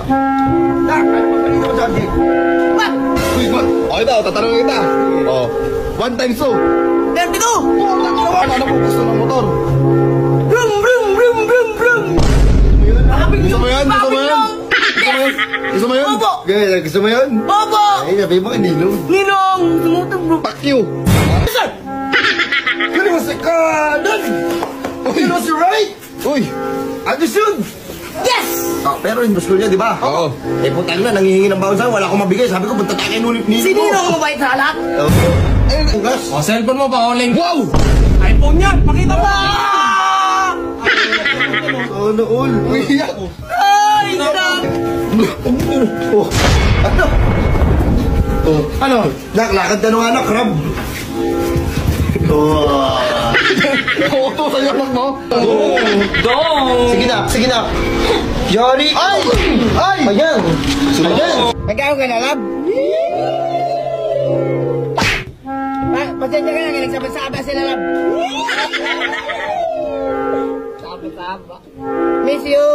Nak, pagkalit mo sa object. What? Uy, what? O, ito, tatanungin kita. O, 1 times 2. 32! Ano mo gusto ng motor? Brum, brum, brum, brum, brum! Gusto mo yun? Gusto mo yun? Gusto mo yun? Opo! Gusto mo yun? Opo! Ay, sabi mo, Ninong. Ninong! Tumutog bro! Fuck you! Sir! Yun was the kanan! Yun was the right! Uy! Anderson! Yes! Pero yung gusto niya, di ba? Oo. Eh, putang na, nangihingi ng bawang sa'yo, wala akong mabigay. Sabi ko, punta tayo kay Ninong. Si Ninong mabait sa lahat? Ayun, ang gas. O, cellphone mo pa, calling. Wow! iPhone yan, pakita mo! Ano, all? Umiyak. Ay! Sarap! Oh, ano? Oh, ano? Naklakad ka nung anak, crab. Oh. Oo, to sa'yo anak mo. Oh. Dong! Sige na. Yari. Ay! Ay! Ayan. Ayan. Nagkakaw ka na, lab? Pasensya ka na, nagsaba-saba sila, lab. Saba-saba. Miss you.